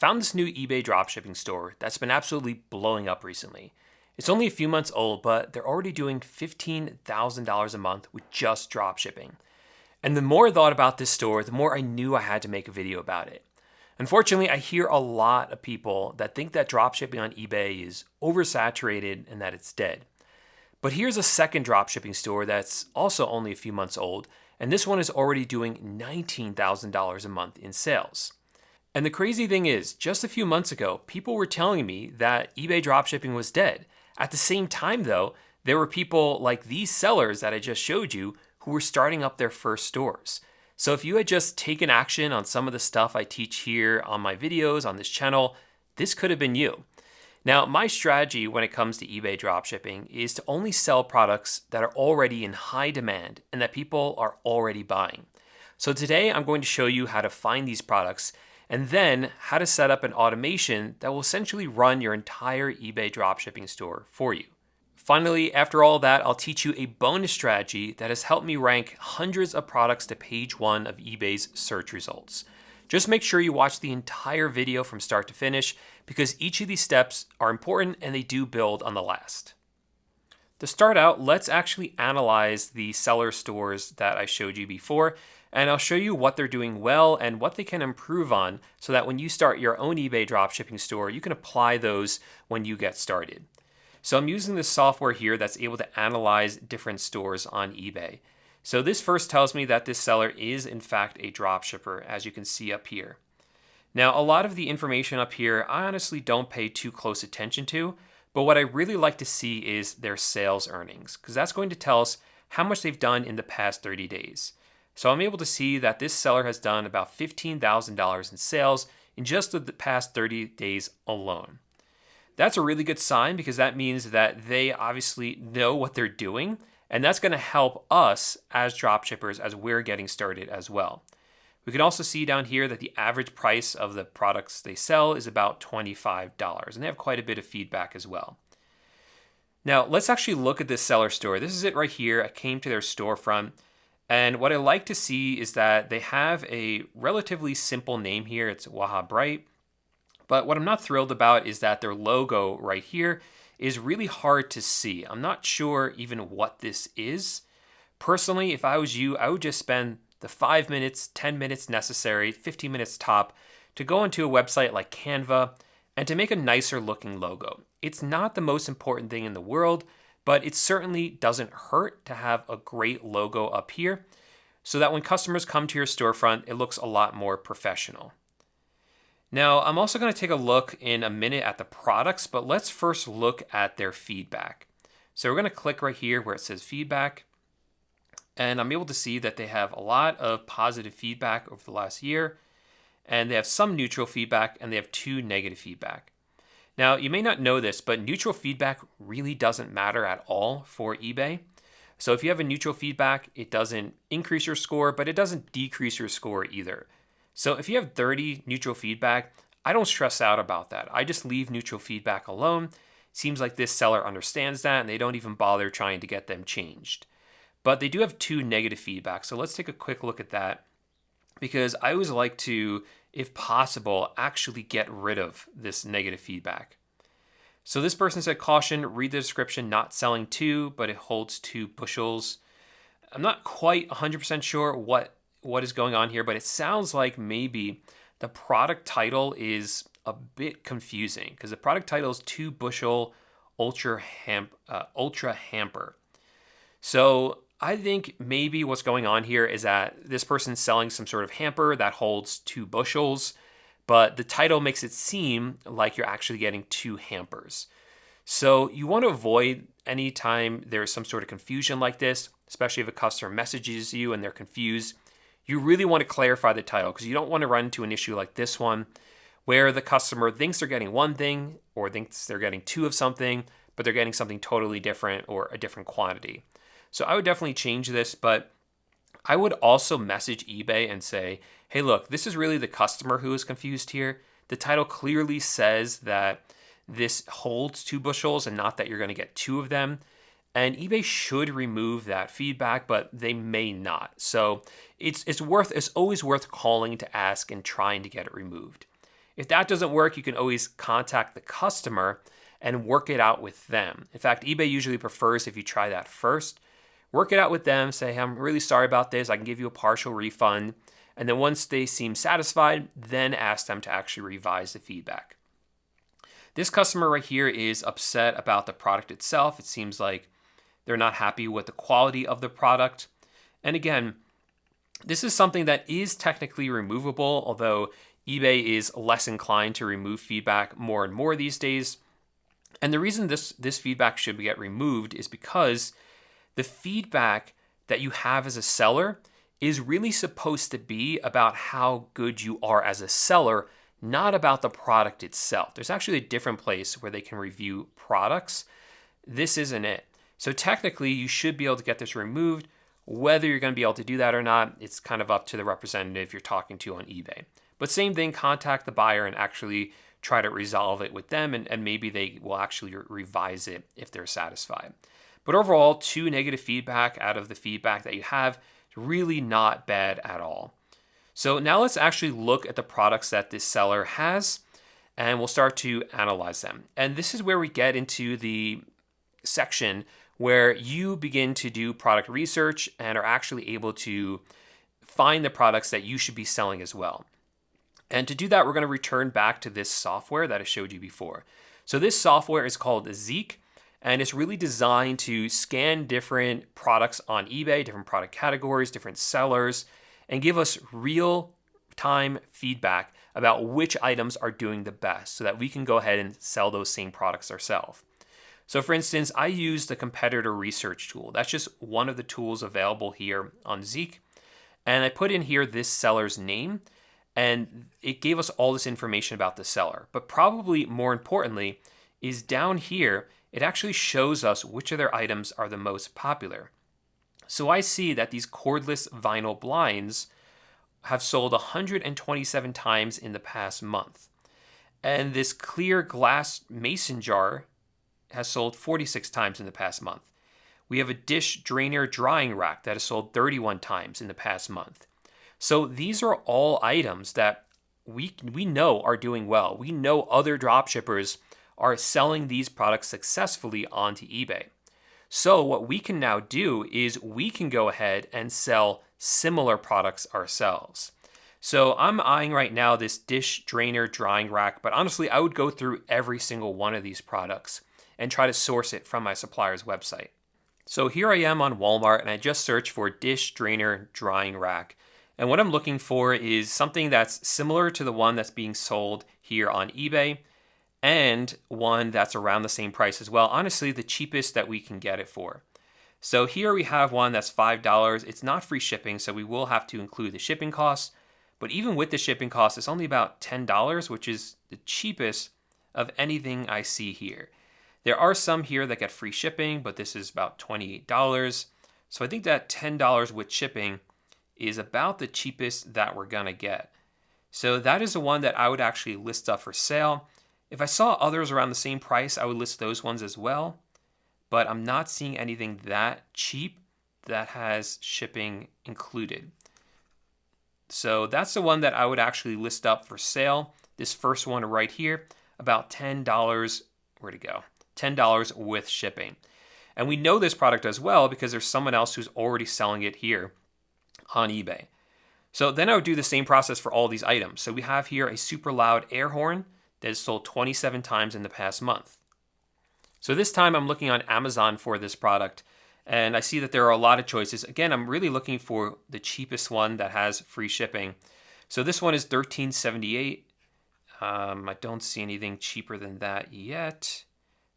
found this new eBay dropshipping store that's been absolutely blowing up recently. It's only a few months old, but they're already doing $15,000 a month with just dropshipping. And the more I thought about this store, the more I knew I had to make a video about it. Unfortunately, I hear a lot of people that think that dropshipping on eBay is oversaturated and that it's dead. But here's a second dropshipping store that's also only a few months old, and this one is already doing $19,000 a month in sales. And the crazy thing is, just a few months ago, people were telling me that eBay dropshipping was dead. At the same time, though, there were people like these sellers that I just showed you who were starting up their first stores. So if you had just taken action on some of the stuff I teach here on my videos on this channel, this could have been you. Now, my strategy when it comes to eBay dropshipping is to only sell products that are already in high demand and that people are already buying. So today I'm going to show you how to find these products and then how to set up an automation that will essentially run your entire eBay dropshipping store for you. Finally, after all that, I'll teach you a bonus strategy that has helped me rank hundreds of products to page 1 of eBay's search results. Just make sure you watch the entire video from start to finish because each of these steps are important and they do build on the last. To start out, let's actually analyze the seller stores that I showed you before, and I'll show you what they're doing well and what they can improve on so that when you start your own eBay dropshipping store, you can apply those when you get started. So I'm using this software here that's able to analyze different stores on eBay. So this first tells me that this seller is in fact a dropshipper, as you can see up here. Now, a lot of the information up here, I honestly don't pay too close attention to, but what I really like to see is their sales earnings, because that's going to tell us how much they've done in the past 30 days. So I'm able to see that this seller has done about $15,000 in sales in just the past 30 days alone. That's a really good sign because that means that they obviously know what they're doing, and that's going to help us as dropshippers as we're getting started as well. We can also see down here that the average price of the products they sell is about $25, and they have quite a bit of feedback as well. Now, let's actually look at this seller store. This is it right here. I came to their storefront. And what I like to see is that they have a relatively simple name here. It's Waha Bright. But what I'm not thrilled about is that their logo right here is really hard to see. I'm not sure even what this is. Personally, if I was you, I would just spend the 5 minutes, 10 minutes necessary, 15 minutes top to go into a website like Canva and to make a nicer looking logo. It's not the most important thing in the world, but it certainly doesn't hurt to have a great logo up here so that when customers come to your storefront, it looks a lot more professional. Now, I'm also going to take a look in a minute at the products, but let's first look at their feedback. So we're going to click right here where it says feedback, and I'm able to see that they have a lot of positive feedback over the last year, and they have some neutral feedback, and they have 2 negative feedback. Now, you may not know this, but neutral feedback really doesn't matter at all for eBay. So if you have a neutral feedback, it doesn't increase your score, but it doesn't decrease your score either. So if you have 30 neutral feedback, I don't stress out about that. I just leave neutral feedback alone. Seems like this seller understands that and they don't even bother trying to get them changed. But they do have 2 negative feedback. So let's take a quick look at that because I always like to, if possible, actually get rid of this negative feedback. So this person said, caution, read the description, not selling 2, but it holds 2 bushels. I'm not quite 100% sure what is going on here, but it sounds like maybe the product title is a bit confusing because the product title is 2 bushel ultra hamper. So I think maybe what's going on here is that this person's selling some sort of hamper that holds 2 bushels, but the title makes it seem like you're actually getting 2 hampers. So you want to avoid anytime there's some sort of confusion like this, especially if a customer messages you and they're confused. You really want to clarify the title because you don't want to run into an issue like this one where the customer thinks they're getting one thing or thinks they're getting 2 of something, but they're getting something totally different or a different quantity. So I would definitely change this, but I would also message eBay and say, hey, look, this is really the customer who is confused here. The title clearly says that this holds 2 bushels and not that you're going to get 2 of them. And eBay should remove that feedback, but they may not. So it's always worth calling to ask and trying to get it removed. If that doesn't work, you can always contact the customer and work it out with them. In fact, eBay usually prefers if you try that first. Work it out with them, say, I'm really sorry about this, I can give you a partial refund. And then once they seem satisfied, then ask them to actually revise the feedback. This customer right here is upset about the product itself. It seems like they're not happy with the quality of the product. And again, this is something that is technically removable, although eBay is less inclined to remove feedback more and more these days. And the reason this feedback should get removed is because the feedback that you have as a seller is really supposed to be about how good you are as a seller, not about the product itself. There's actually a different place where they can review products. This isn't it. So technically, you should be able to get this removed. Whether you're going to be able to do that or not, it's kind of up to the representative you're talking to on eBay. But same thing, contact the buyer and actually try to resolve it with them, and maybe they will actually revise it if they're satisfied. But overall, 2 negative feedback out of the feedback that you have is really not bad at all. So now let's actually look at the products that this seller has, and we'll start to analyze them. And this is where we get into the section where you begin to do product research and are actually able to find the products that you should be selling as well. And to do that, we're going to return back to this software that I showed you before. So this software is called Zeek, and it's really designed to scan different products on eBay, different product categories, different sellers, and give us real-time feedback about which items are doing the best so that we can go ahead and sell those same products ourselves. So for instance, I use the competitor research tool. That's just one of the tools available here on Zeek. And I put in here this seller's name, and it gave us all this information about the seller. But probably more importantly is down here, it actually shows us which of their items are the most popular. So I see that these cordless vinyl blinds have sold 127 times in the past month. And this clear glass mason jar has sold 46 times in the past month. We have a dish drainer drying rack that has sold 31 times in the past month. So these are all items that we know are doing well. We know other dropshippers are selling these products successfully onto eBay. So what we can now do is we can go ahead and sell similar products ourselves. So I'm eyeing right now this dish drainer drying rack, but honestly, I would go through every single one of these products and try to source it from my supplier's website. So here I am on Walmart, and I just searched for dish drainer drying rack. And what I'm looking for is something that's similar to the one that's being sold here on eBay, and one that's around the same price as well. Honestly, the cheapest that we can get it for. So here we have one that's $5. It's not free shipping, so we will have to include the shipping costs. But even with the shipping costs, it's only about $10, which is the cheapest of anything I see here. There are some here that get free shipping, but this is about $28. So I think that $10 with shipping is about the cheapest that we're gonna get. So that is the one that I would actually list up for sale. If I saw others around the same price, I would list those ones as well. But I'm not seeing anything that cheap that has shipping included. So that's the one that I would actually list up for sale. This first one right here, about $10, where'd it go? $10 with shipping. And we know this product as well because there's someone else who's already selling it here on eBay. So then I would do the same process for all these items. So we have here a super loud air horn that is sold 27 times in the past month. So this time I'm looking on Amazon for this product, and I see that there are a lot of choices. Again, I'm really looking for the cheapest one that has free shipping. So this one is $13.78. I don't see anything cheaper than that yet.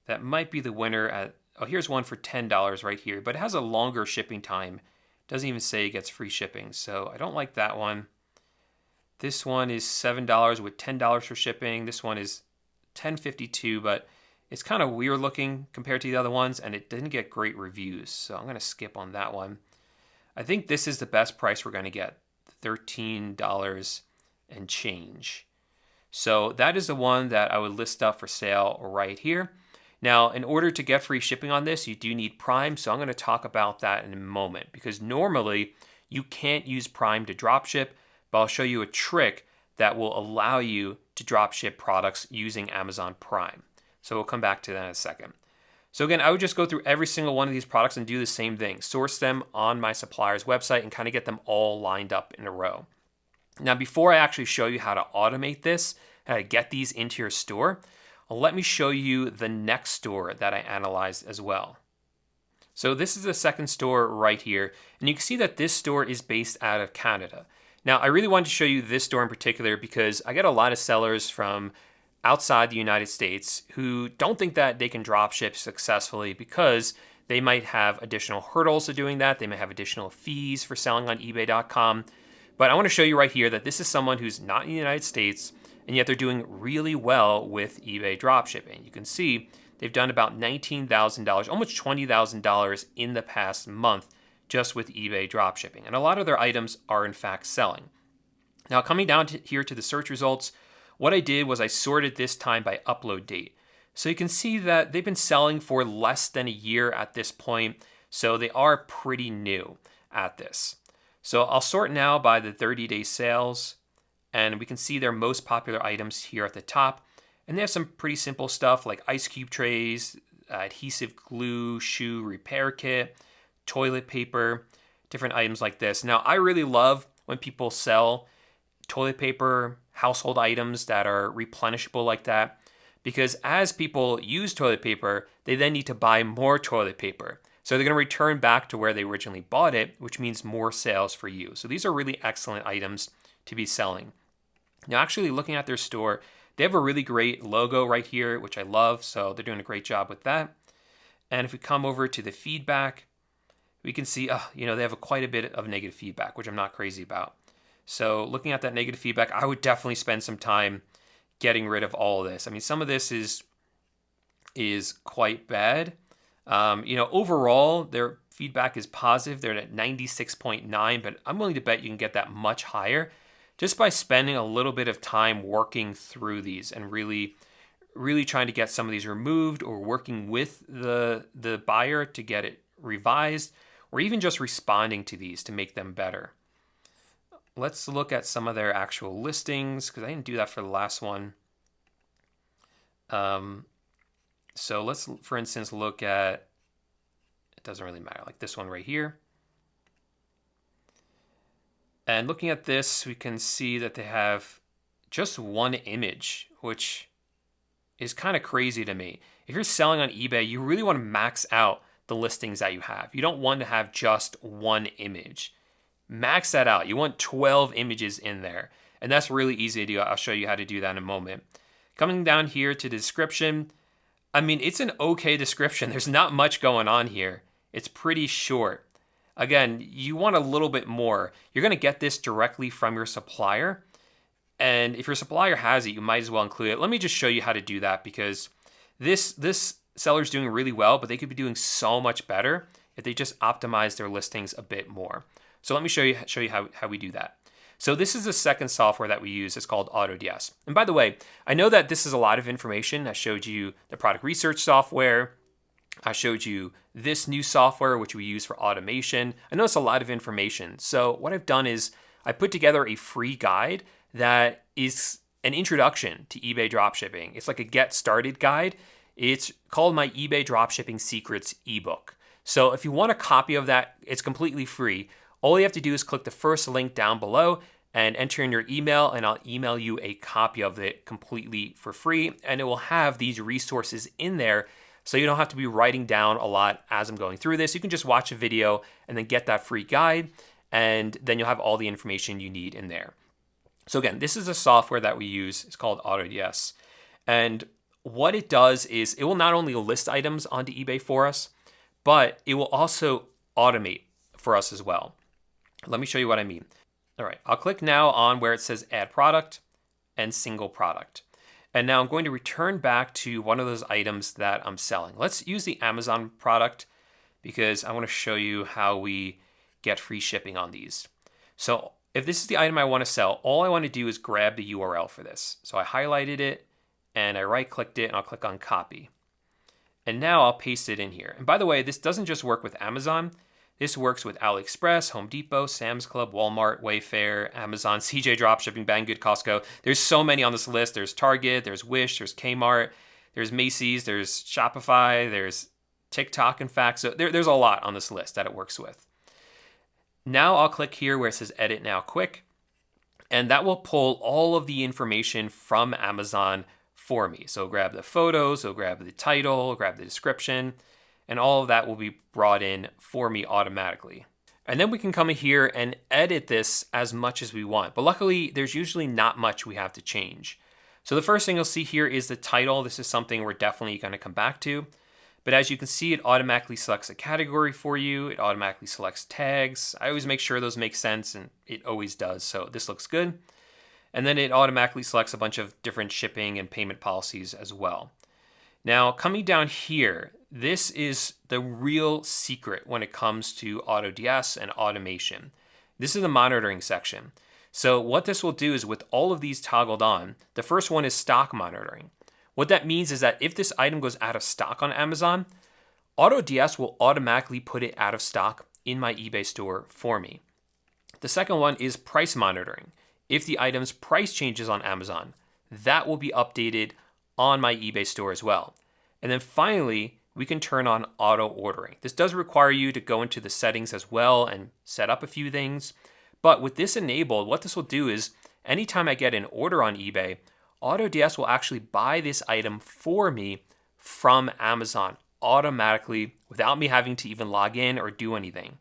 That might be the winner at, oh, here's one for $10 right here, but it has a longer shipping time. Doesn't even say it gets free shipping, so I don't like that one. This one is $7 with $10 for shipping. This one is $10.52, but it's kind of weird looking compared to the other ones, and it didn't get great reviews, so I'm going to skip on that one. I think this is the best price we're going to get, $13 and change. So that is the one that I would list up for sale right here. Now, in order to get free shipping on this, you do need Prime, so I'm going to talk about that in a moment, because normally you can't use Prime to dropship, but I'll show you a trick that will allow you to dropship products using Amazon Prime. So we'll come back to that in a second. So again, I would just go through every single one of these products and do the same thing. Source them on my supplier's website and kind of get them all lined up in a row. Now, before I actually show you how to automate this, how to get these into your store, let me show you the next store that I analyzed as well. So this is the second store right here, and you can see that this store is based out of Canada. Now, I really wanted to show you this store in particular because I get a lot of sellers from outside the United States who don't think that they can dropship successfully because they might have additional hurdles to doing that. They may have additional fees for selling on eBay.com. But I want to show you right here that this is someone who's not in the United States, and yet they're doing really well with eBay dropshipping. You can see they've done about $19,000, almost $20,000 in the past month just with eBay dropshipping. And a lot of their items are in fact selling. Now, coming down here to the search results, what I did was I sorted this time by upload date. So you can see that they've been selling for less than a year at this point, so they are pretty new at this. So I'll sort now by the 30-day sales, and we can see their most popular items here at the top. And they have some pretty simple stuff like ice cube trays, adhesive glue, shoe repair kit, toilet paper, different items like this. Now, I really love when people sell toilet paper, household items that are replenishable like that, because as people use toilet paper, they then need to buy more toilet paper. So they're going to return back to where they originally bought it, which means more sales for you. So these are really excellent items to be selling. Now, actually looking at their store, they have a really great logo right here, which I love. So they're doing a great job with that. And if we come over to the feedback, we can see, they have quite a bit of negative feedback, which I'm not crazy about. So looking at that negative feedback, I would definitely spend some time getting rid of all of this. I mean, some of this is quite bad. Overall, their feedback is positive. They're at 96.9, but I'm willing to bet you can get that much higher just by spending a little bit of time working through these and really trying to get some of these removed, or working with the buyer to get it revised, or even just responding to these to make them better. Let's look at some of their actual listings, because I didn't do that for the last one. So let's, for instance, look at, it doesn't really matter, like this one right here. And looking at this, we can see that they have just one image, which is kind of crazy to me. If you're selling on eBay, you really want to max out the listings that you have. You don't want to have just one image. Max that out. You want 12 images in there. And that's really easy to do. I'll show you how to do that in a moment. Coming down here to the description, I mean, it's an okay description. There's not much going on here. It's pretty short. Again, you want a little bit more. You're going to get this directly from your supplier. And if your supplier has it, you might as well include it. Let me just show you how to do that, because this seller's doing really well, but they could be doing so much better if they just optimize their listings a bit more. So let me show you how we do that. So this is the second software that we use. It's called AutoDS. And by the way, I know that this is a lot of information. I showed you the product research software. I showed you this new software, which we use for automation. I know it's a lot of information. So what I've done is I put together a free guide that is an introduction to eBay dropshipping. It's like a get started guide. It's called my eBay Dropshipping Secrets eBook. So if you want a copy of that, it's completely free. All you have to do is click the first link down below and enter in your email, and I'll email you a copy of it completely for free. And it will have these resources in there, so you don't have to be writing down a lot as I'm going through this. You can just watch a video and then get that free guide, and then you'll have all the information you need in there. So again, this is a software that we use. It's called AutoDS. And what it does is it will not only list items onto eBay for us, but it will also automate for us as well. Let me show you what I mean. All right, I'll click now on where it says add product and single product. And now I'm going to return back to one of those items that I'm selling. Let's use the Amazon product, because I want to show you how we get free shipping on these. So if this is the item I want to sell, all I want to do is grab the URL for this. So I highlighted it and I right-clicked it, and I'll click on copy. And now I'll paste it in here. And by the way, this doesn't just work with Amazon. This works with AliExpress, Home Depot, Sam's Club, Walmart, Wayfair, Amazon, CJ Dropshipping, Banggood, Costco. There's so many on this list. There's Target, there's Wish, there's Kmart, there's Macy's, there's Shopify, there's TikTok, in fact. So there's a lot on this list that it works with. Now I'll click here where it says Edit Now Quick, and that will pull all of the information from Amazon for me. So grab the photos, so grab the title, grab the description, and all of that will be brought in for me automatically. And then we can come in here and edit this as much as we want. But luckily, there's usually not much we have to change. So the first thing you'll see here is the title. This is something we're definitely going to come back to. But as you can see, it automatically selects a category for you. It automatically selects tags. I always make sure those make sense, and it always does. So this looks good. And then it automatically selects a bunch of different shipping and payment policies as well. Now, coming down here, this is the real secret when it comes to AutoDS and automation. This is the monitoring section. So what this will do is with all of these toggled on, the first one is stock monitoring. What that means is that if this item goes out of stock on Amazon, AutoDS will automatically put it out of stock in my eBay store for me. The second one is price monitoring. If the item's price changes on Amazon, that will be updated on my eBay store as well. And then finally, we can turn on auto ordering. This does require you to go into the settings as well and set up a few things. But with this enabled, what this will do is anytime I get an order on eBay, AutoDS will actually buy this item for me from Amazon automatically without me having to even log in or do anything.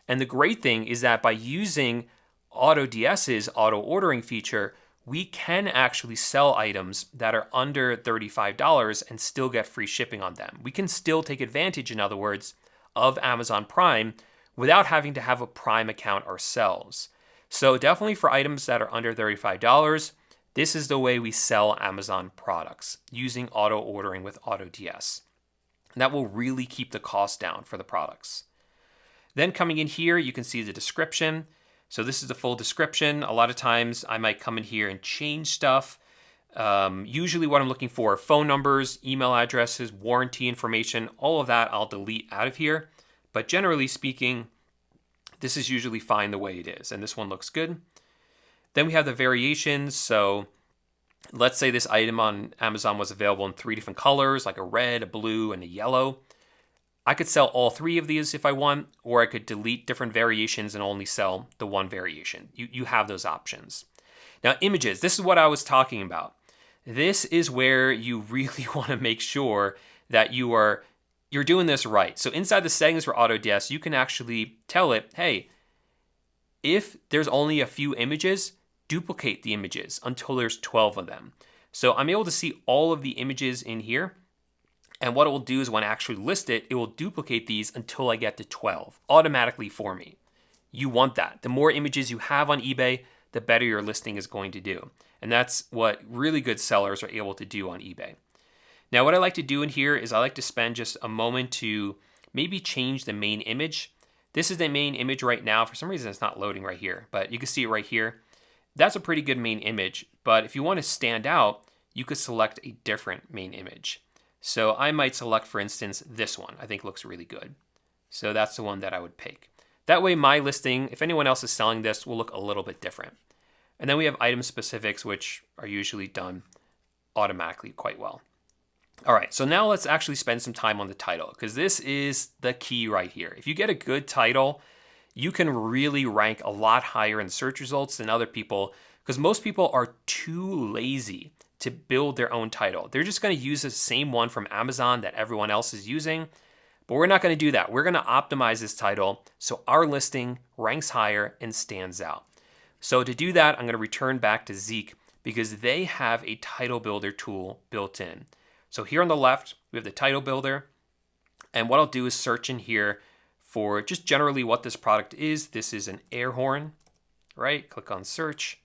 And the great thing is that by using AutoDS's auto ordering feature, we can actually sell items that are under $35 and still get free shipping on them. We can still take advantage, in other words, of Amazon Prime without having to have a Prime account ourselves. So definitely for items that are under $35, this is the way we sell Amazon products, using auto ordering with AutoDS. And that will really keep the cost down for the products. Then coming in here, you can see the description. So this is the full description. A lot of times I might come in here and change stuff. Usually what I'm looking for are phone numbers, email addresses, warranty information, all of that I'll delete out of here. But generally speaking, this is usually fine the way it is. And this one looks good. Then we have the variations. So let's say this item on Amazon was available in 3 different colors, like a red, a blue, and a yellow. I could sell all 3 of these if I want, or I could delete different variations and only sell the one variation. You have those options. Now, images, this is what I was talking about. This is where you really want to make sure that you're doing this right. So inside the settings for AutoDS, you can actually tell it, hey, if there's only a few images, duplicate the images until there's 12 of them. So I'm able to see all of the images in here. And what it will do is when I actually list it, it will duplicate these until I get to 12 automatically for me. You want that. The more images you have on eBay, the better your listing is going to do. And that's what really good sellers are able to do on eBay. Now, what I like to do in here is I like to spend just a moment to maybe change the main image. This is the main image right now. For some reason, it's not loading right here, but you can see it right here. That's a pretty good main image. But if you want to stand out, you could select a different main image. So I might select, for instance, this one. I think looks really good. So that's the one that I would pick. That way my listing, if anyone else is selling this, will look a little bit different. And then we have item specifics, which are usually done automatically quite well. All right, so now let's actually spend some time on the title, because this is the key right here. If you get a good title, you can really rank a lot higher in search results than other people, because most people are too lazy to build their own title. They're just going to use the same one from Amazon that everyone else is using, but we're not going to do that. We're going to optimize this title so our listing ranks higher and stands out. So to do that, I'm going to return back to Zeek because they have a title builder tool built in. So here on the left, we have the title builder, and what I'll do is search in here for just generally what this product is. This is an air horn, right? Click on search.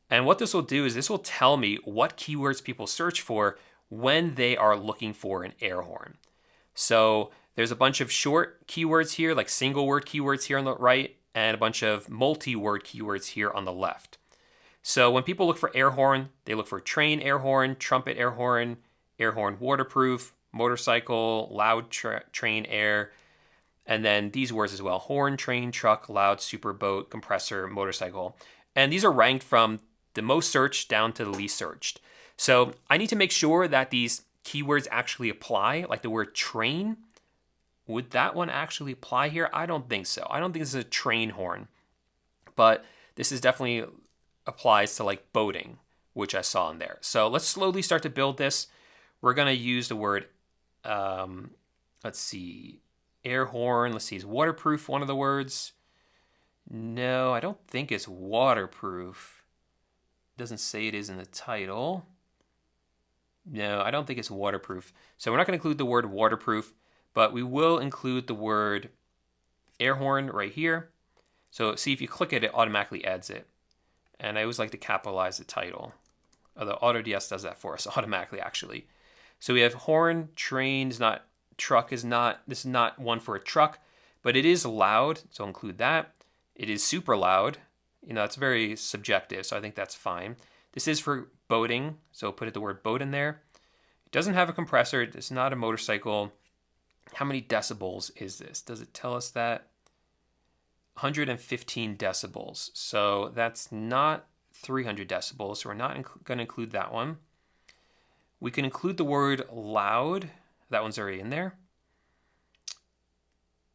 And what this will do is this will tell me what keywords people search for when they are looking for an air horn. So there's a bunch of short keywords here, like single word keywords here on the right, and a bunch of multi-word keywords here on the left. So when people look for air horn, they look for train air horn, trumpet air horn waterproof, motorcycle, loud train air. And then these words as well: horn, train, truck, loud, super, boat, compressor, motorcycle. And these are ranked from the most searched down to the least searched. So I need to make sure that these keywords actually apply, like the word train. Would that one actually apply here? I don't think so. I don't think this is a train horn, but this is definitely applies to like boating, which I saw in there. So let's slowly start to build this. We're going to use the word, let's see, air horn. Let's see, is waterproof one of the words? No, I don't think it's waterproof. It doesn't say it is in the title. No, I don't think it's waterproof. So we're not going to include the word waterproof, but we will include the word air horn right here. So see, if you click it, it automatically adds it. And I always like to capitalize the title. Although AutoDS does that for us automatically, actually. So we have horn, train is not, truck is not, this is not one for a truck, but it is loud, so I'll include that. It is super loud. You know, it's very subjective, so I think that's fine. This is for boating, so put the word boat in there. It doesn't have a compressor. It's not a motorcycle. How many decibels is this? Does it tell us that? 115 decibels. So that's not 300 decibels, so we're not going to include that one. We can include the word loud. That one's already in there.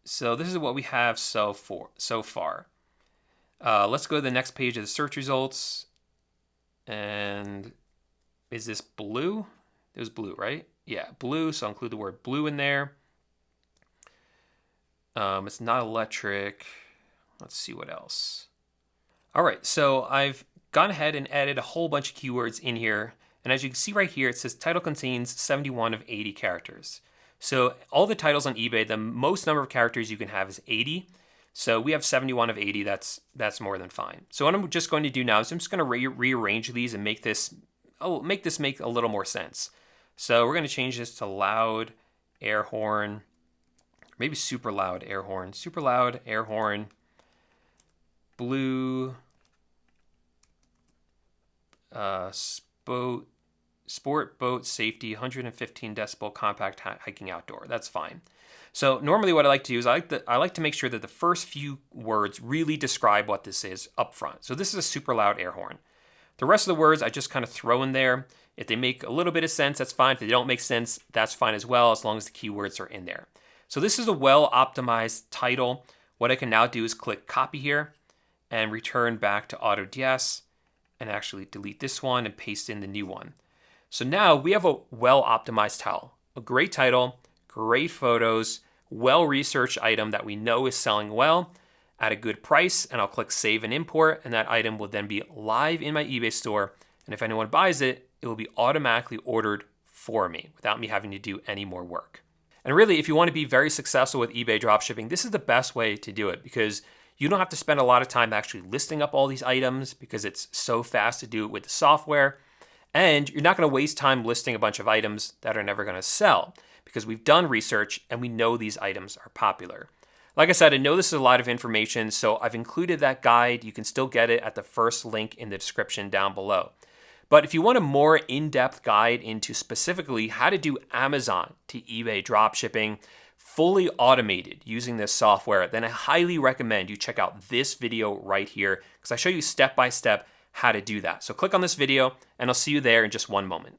So this is what we have so far. Let's go to the next page of the search results. And is this blue? It was blue, right? Yeah, blue. So I'll include the word blue in there. It's not electric. Let's see what else. All right, so I've gone ahead and added a whole bunch of keywords in here. And as you can see right here, it says title contains 71 of 80 characters. So all the titles on eBay, the most number of characters you can have is 80. So we have 71 of 80. That's more than fine. So what I'm just going to do now is I'm just going to rearrange these and make this make a little more sense. So we're going to change this to loud air horn, maybe super loud air horn, super loud air horn, blue, sport boat safety, 115 decibel compact hiking outdoor. That's fine. So normally what I like to do is I like to make sure that the first few words really describe what this is up front. So this is a super loud air horn. The rest of the words I just kind of throw in there. If they make a little bit of sense, that's fine. If they don't make sense, that's fine as well, as long as the keywords are in there. So this is a well-optimized title. What I can now do is click copy here and return back to AutoDS and actually delete this one and paste in the new one. So now we have a well-optimized title, a great title, great photos, well-researched item that we know is selling well at a good price, and I'll click save and import, and that item will then be live in my eBay store. And if anyone buys it, it will be automatically ordered for me without me having to do any more work. And really, if you want to be very successful with eBay dropshipping, this is the best way to do it because you don't have to spend a lot of time actually listing up all these items because it's so fast to do it with the software. And you're not going to waste time listing a bunch of items that are never going to sell because we've done research and we know these items are popular. Like I said, I know this is a lot of information, so I've included that guide. You can still get it at the first link in the description down below. But if you want a more in-depth guide into specifically how to do Amazon to eBay dropshipping, fully automated using this software, then I highly recommend you check out this video right here because I show you step by step how to do that. So click on this video and I'll see you there in just one moment.